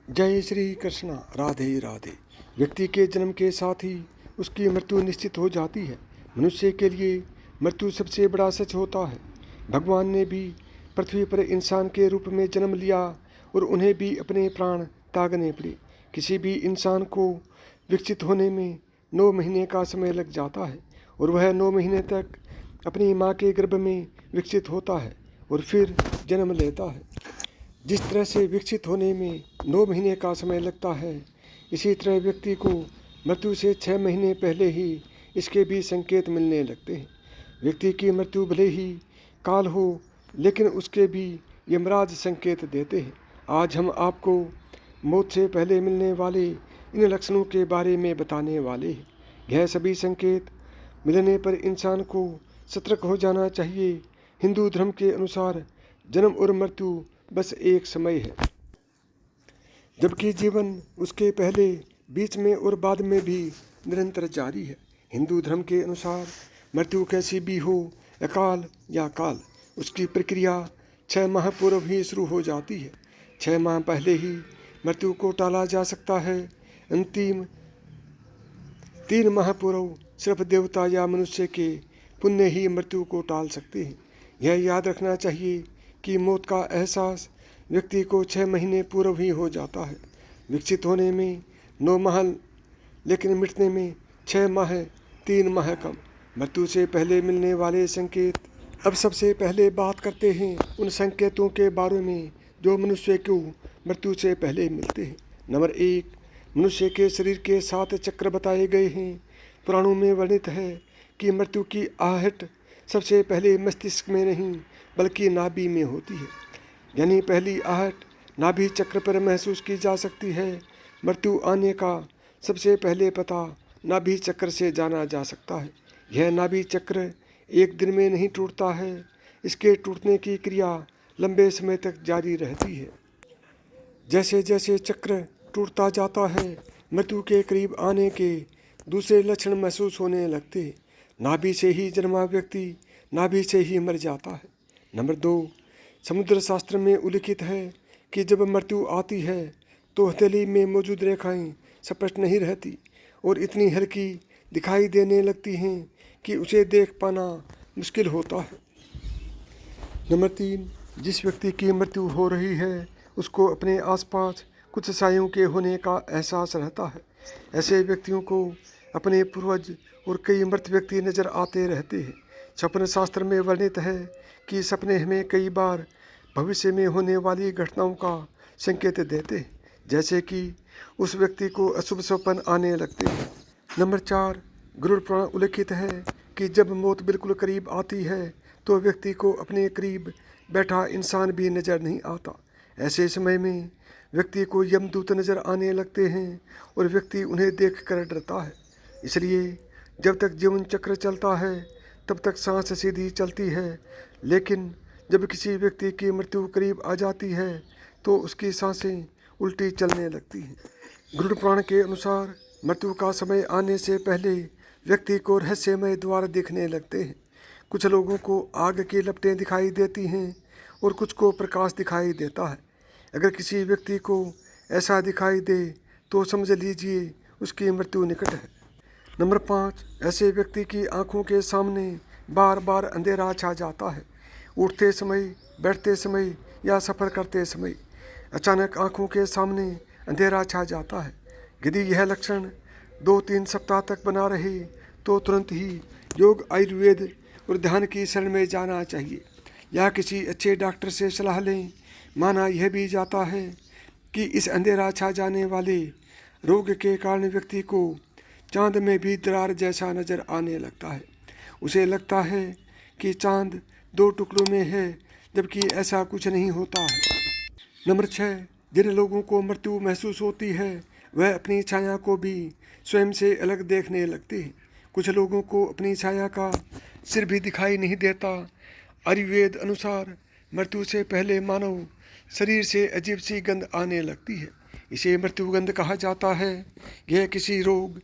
जय श्री कृष्णा। राधे राधे। व्यक्ति के जन्म के साथ ही उसकी मृत्यु निश्चित हो जाती है। मनुष्य के लिए मृत्यु सबसे बड़ा सच होता है। भगवान ने भी पृथ्वी पर इंसान के रूप में जन्म लिया और उन्हें भी अपने प्राण त्यागने पड़े। किसी भी इंसान को विकसित होने में 9 महीने का समय लग जाता है और वह 9 महीने तक अपनी माँ के गर्भ में विकसित होता है और फिर जन्म लेता है। जिस तरह से विकसित होने में 9 महीने का समय लगता है, इसी तरह व्यक्ति को मृत्यु से 6 महीने पहले ही इसके भी संकेत मिलने लगते हैं। व्यक्ति की मृत्यु भले ही काल हो, लेकिन उसके भी यमराज संकेत देते हैं। आज हम आपको मौत से पहले मिलने वाले इन लक्षणों के बारे में बताने वाले हैं। यह सभी संकेत मिलने पर इंसान को सतर्क हो जाना चाहिए। हिंदू धर्म के अनुसार जन्म और मृत्यु बस एक समय है, जबकि जीवन उसके पहले, बीच में और बाद में भी निरंतर जारी है। हिंदू धर्म के अनुसार मृत्यु कैसी भी हो, अकाल या काल, उसकी प्रक्रिया 6 माह पूर्व ही शुरू हो जाती है। 6 माह पहले ही मृत्यु को टाला जा सकता है। अंतिम 3 माह पूर्व सिर्फ देवता या मनुष्य के पुण्य ही मृत्यु को टाल सकते हैं। यह याद रखना चाहिए कि मौत का एहसास व्यक्ति को 6 महीने पूर्व ही हो जाता है। विकसित होने में 9 माह, लेकिन मिटने में 6 माह 3 माह कम। मृत्यु से पहले मिलने वाले संकेत। अब सबसे पहले बात करते हैं उन संकेतों के बारे में जो मनुष्य को मृत्यु से पहले मिलते हैं। नंबर 1, मनुष्य के शरीर के 7 चक्र बताए गए हैं। पुराणों में वर्णित है कि मृत्यु की आहट सबसे पहले मस्तिष्क में नहीं बल्कि नाभि में होती है। यानी पहली आहट नाभि चक्र पर महसूस की जा सकती है। मृत्यु आने का सबसे पहले पता नाभि चक्र से जाना जा सकता है। यह नाभि चक्र एक दिन में नहीं टूटता है। इसके टूटने की क्रिया लंबे समय तक जारी रहती है। जैसे जैसे चक्र टूटता जाता है, मृत्यु के करीब आने के दूसरे लक्षण महसूस होने लगते हैं। नाभि से ही जन्मा व्यक्ति नाभि से ही मर जाता है। नंबर 2, समुद्र शास्त्र में उल्लिखित है कि जब मृत्यु आती है तो हथेली में मौजूद रेखाएं स्पष्ट नहीं रहती और इतनी हल्की दिखाई देने लगती हैं कि उसे देख पाना मुश्किल होता है। नंबर 3, जिस व्यक्ति की मृत्यु हो रही है उसको अपने आसपास कुछ सायों के होने का एहसास रहता है। ऐसे व्यक्तियों को अपने पूर्वज और कई मृत व्यक्ति नजर आते रहते हैं। स्वप्न शास्त्र में वर्णित है कि सपने हमें कई बार भविष्य में होने वाली घटनाओं का संकेत देते हैं, जैसे कि उस व्यक्ति को अशुभ स्वप्न आने लगते हैं। नंबर 4, गरुड़ पुराण उल्लिखित है कि जब मौत बिल्कुल करीब आती है तो व्यक्ति को अपने करीब बैठा इंसान भी नजर नहीं आता। ऐसे समय में व्यक्ति को यमदूत नजर आने लगते हैं और व्यक्ति उन्हें देखकर डरता है। इसलिए जब तक जीवन चक्र चलता है तब तक सांस सीधी चलती है, लेकिन जब किसी व्यक्ति की मृत्यु करीब आ जाती है तो उसकी सांसें उल्टी चलने लगती हैं। गरुड़ पुराण के अनुसार मृत्यु का समय आने से पहले व्यक्ति को रहस्यमय द्वार दिखने लगते हैं। कुछ लोगों को आग की लपटें दिखाई देती हैं और कुछ को प्रकाश दिखाई देता है। अगर किसी व्यक्ति को ऐसा दिखाई दे तो समझ लीजिए उसकी मृत्यु निकट है। नंबर 5, ऐसे व्यक्ति की आंखों के सामने बार बार अंधेरा छा जाता है। उठते समय, बैठते समय या सफ़र करते समय अचानक आंखों के सामने अंधेरा छा जाता है। यदि यह लक्षण 2-3 सप्ताह तक बना रहे तो तुरंत ही योग, आयुर्वेद और ध्यान की शरण में जाना चाहिए या किसी अच्छे डॉक्टर से सलाह लें। माना यह भी जाता है कि इस अंधेरा छा जाने वाले रोग के कारण व्यक्ति को चांद में भी दरार जैसा नजर आने लगता है। उसे लगता है कि चांद 2 टुकड़ों में है, जबकि ऐसा कुछ नहीं होता है। नंबर 6, जिन लोगों को मृत्यु महसूस होती है वह अपनी छाया को भी स्वयं से अलग देखने लगते हैं। कुछ लोगों को अपनी छाया का सिर भी दिखाई नहीं देता। आयुर्वेद अनुसार मृत्यु से पहले मानव शरीर से अजीब सी गंध आने लगती है। इसे मृत्युगंध कहा जाता है। यह किसी रोग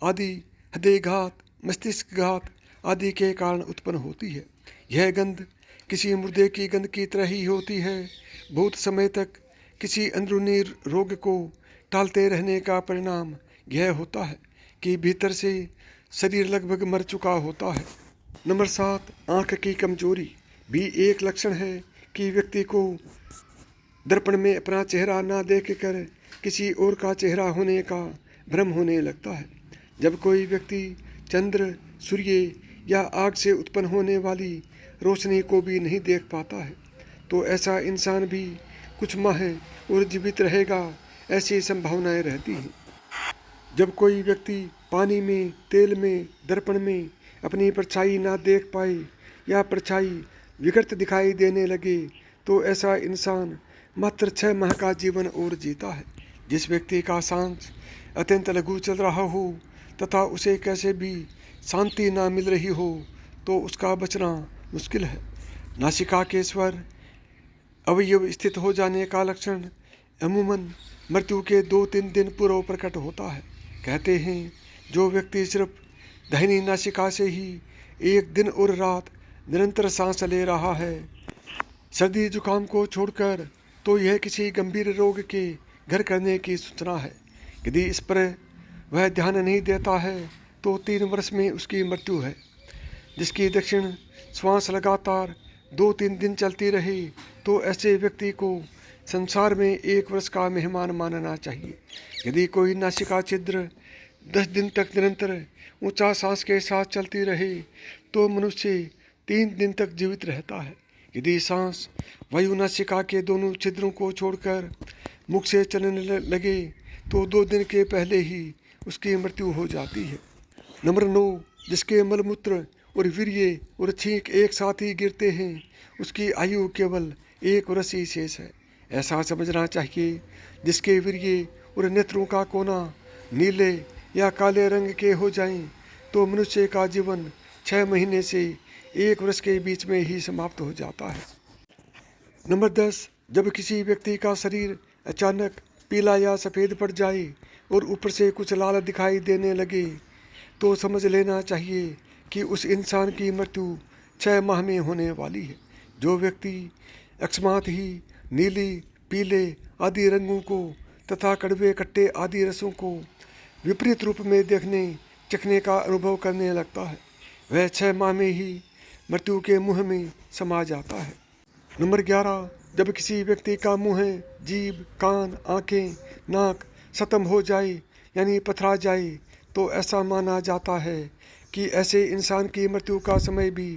आदि, हृदयघात, मस्तिष्कघात आदि के कारण उत्पन्न होती है। यह गंध किसी मुर्दे की गंध की तरह ही होती है। बहुत समय तक किसी अंदरूनी रोग को टालते रहने का परिणाम यह होता है कि भीतर से शरीर लगभग मर चुका होता है। नंबर 7, आँख की कमजोरी भी एक लक्षण है कि व्यक्ति को दर्पण में अपना चेहरा ना देखकर किसी और का चेहरा होने का भ्रम होने लगता है। जब कोई व्यक्ति चंद्र, सूर्य या आग से उत्पन्न होने वाली रोशनी को भी नहीं देख पाता है, तो ऐसा इंसान भी कुछ माह और जीवित रहेगा, ऐसी संभावनाएं रहती हैं। जब कोई व्यक्ति पानी में, तेल में, दर्पण में अपनी परछाई ना देख पाए या परछाई विकृत दिखाई देने लगे, तो ऐसा इंसान मात्र 6 माह का जीवन और जीता है। जिस व्यक्ति का सांस अत्यंत लघु चल रहा हो तथा उसे कैसे भी शांति ना मिल रही हो, तो उसका बचना मुश्किल है। नासिका के स्वर अवयव स्थित हो जाने का लक्षण अमूमन मृत्यु के 2-3 दिन पूर्व प्रकट होता है। कहते हैं जो व्यक्ति सिर्फ दाहिनी नासिका से ही 1 दिन और रात निरंतर सांस ले रहा है, सर्दी जुकाम को छोड़कर, तो यह किसी गंभीर रोग के घर करने की सूचना है। यदि इस पर वह ध्यान नहीं देता है तो 3 वर्ष में उसकी मृत्यु है। जिसकी दक्षिण श्वास लगातार 2-3 दिन चलती रहे, तो ऐसे व्यक्ति को संसार में 1 वर्ष का मेहमान मानना चाहिए। यदि कोई नासिका छिद्र 10 दिन तक निरंतर ऊंचा सांस के साथ चलती रहे, तो मनुष्य 3 दिन तक जीवित रहता है। यदि सांस वायु नासिका के दोनों छिद्रों को छोड़कर मुख से चलने लगे, तो 2 दिन के पहले ही उसकी मृत्यु हो जाती है। नंबर 9, जिसके मलमूत्र और वीर्य और छींक एक साथ ही गिरते हैं, उसकी आयु केवल 1 वर्ष ही शेष है। ऐसा समझना चाहिए जिसके वीर्य और नेत्रों का कोना नीले या काले रंग के हो जाएं, तो मनुष्य का जीवन 6 महीने से 1 वर्ष के बीच में ही समाप्त हो जाता है। नंबर 10, जब किसी व्यक्ति का शरीर अचानक पीला या सफ़ेद पड़ जाए और ऊपर से कुछ लाल दिखाई देने लगे, तो समझ लेना चाहिए कि उस इंसान की मृत्यु 6 माह में होने वाली है। जो व्यक्ति अकस्मात ही नीली, पीले आदि रंगों को तथा कड़वे, खट्टे आदि रसों को विपरीत रूप में देखने, चखने का अनुभव करने लगता है, वह 6 माह में ही मृत्यु के मुँह में समा जाता है। नंबर 11, जब किसी व्यक्ति का मुँह, जीभ, कान, आँखें, नाक खत्म हो जाए यानी पथरा जाए, तो ऐसा माना जाता है कि ऐसे इंसान की मृत्यु का समय भी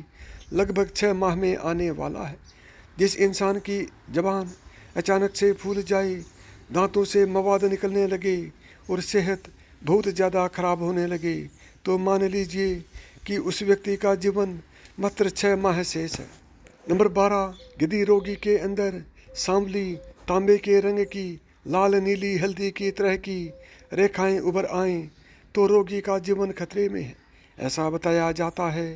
लगभग 6 माह में आने वाला है। जिस इंसान की जबान अचानक से फूल जाए, दांतों से मवाद निकलने लगे और सेहत बहुत ज़्यादा खराब होने लगे, तो मान लीजिए कि उस व्यक्ति का जीवन मात्र 6 माह शेष है। नंबर 12, यदि रोगी के अंदर सांवली, तांबे के रंग की, लाल, नीली, हल्दी की तरह की रेखाएं उभर आएं, तो रोगी का जीवन खतरे में है। ऐसा बताया जाता है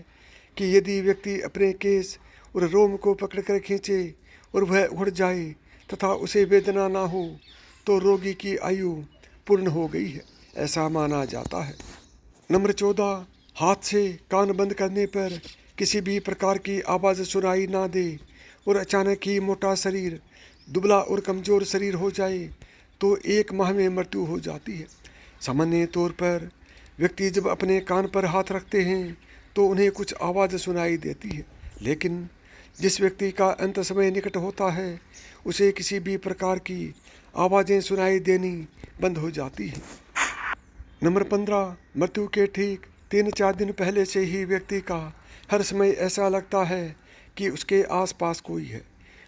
कि यदि व्यक्ति अपने केस और रोम को पकड़कर खींचे और वह उड़ जाए तथा उसे वेदना ना हो, तो रोगी की आयु पूर्ण हो गई है, ऐसा माना जाता है। नंबर 14, हाथ से कान बंद करने पर किसी भी प्रकार की आवाज़ सुनाई ना दे और अचानक ही मोटा शरीर, दुबला और कमज़ोर शरीर हो जाए, तो 1 माह में मृत्यु हो जाती है। सामान्य तौर पर व्यक्ति जब अपने कान पर हाथ रखते हैं तो उन्हें कुछ आवाज़ सुनाई देती है, लेकिन जिस व्यक्ति का अंत समय निकट होता है उसे किसी भी प्रकार की आवाज़ें सुनाई देनी बंद हो जाती हैं। नंबर 15, मृत्यु के ठीक 3-4 दिन पहले से ही व्यक्ति का हर समय ऐसा लगता है कि उसके आसपास कोई है,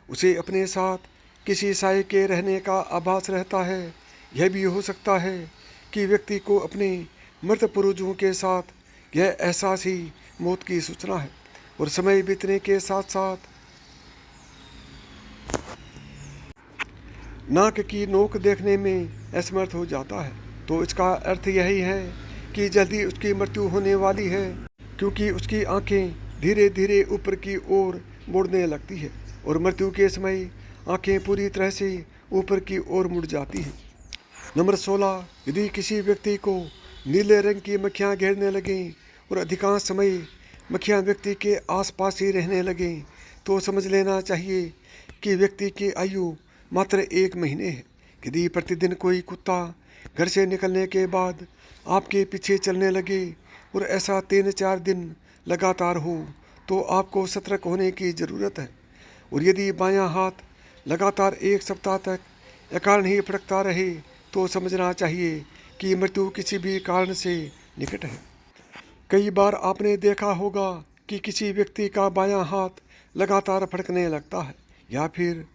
उसे अपने साथ किसी साए के रहने का आभास रहता है। यह भी हो सकता है कि व्यक्ति को अपने मृत पूर्वजों के साथ यह एहसास ही मौत की सूचना है और समय बीतने के साथ साथ नाक की नोक देखने में असमर्थ हो जाता है, तो इसका अर्थ यही है कि जल्दी उसकी मृत्यु होने वाली है, क्योंकि उसकी आंखें धीरे धीरे ऊपर की ओर मुड़ने लगती है और मृत्यु के समय आंखें पूरी तरह से ऊपर की ओर मुड़ जाती हैं। नंबर 16, यदि किसी व्यक्ति को नीले रंग की मक्खियाँ घेरने लगें और अधिकांश समय मक्खियाँ व्यक्ति के आसपास ही रहने लगें, तो समझ लेना चाहिए कि व्यक्ति की आयु मात्र 1 महीने है। यदि प्रतिदिन कोई कुत्ता घर से निकलने के बाद आपके पीछे चलने लगे और ऐसा 3-4 दिन लगातार हो तो आपको सतर्क होने की ज़रूरत है। और यदि बायां हाथ लगातार 1 सप्ताह तक अकारण ही फड़कता रहे तो समझना चाहिए कि मृत्यु किसी भी कारण से निकट है। कई बार आपने देखा होगा कि किसी व्यक्ति का बायां हाथ लगातार फड़कने लगता है या फिर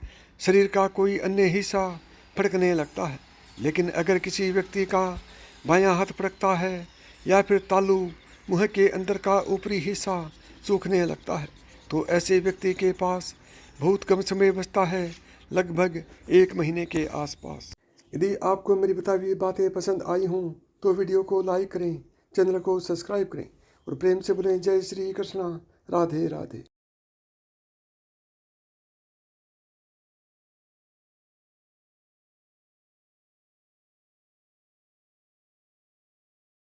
शरीर का कोई अन्य हिस्सा फड़कने लगता है, लेकिन अगर किसी व्यक्ति का बायां हाथ फड़कता है या फिर तालू मुंह के अंदर का ऊपरी हिस्सा सूखने लगता है तो ऐसे व्यक्ति के पास बहुत कम समय बचता है, लगभग 1 महीने के आसपास। यदि आपको मेरी बताई हुई बातें पसंद आई हों तो वीडियो को लाइक करें, चैनल को सब्सक्राइब करें और प्रेम से बोलें जय श्री कृष्णा, राधे राधे।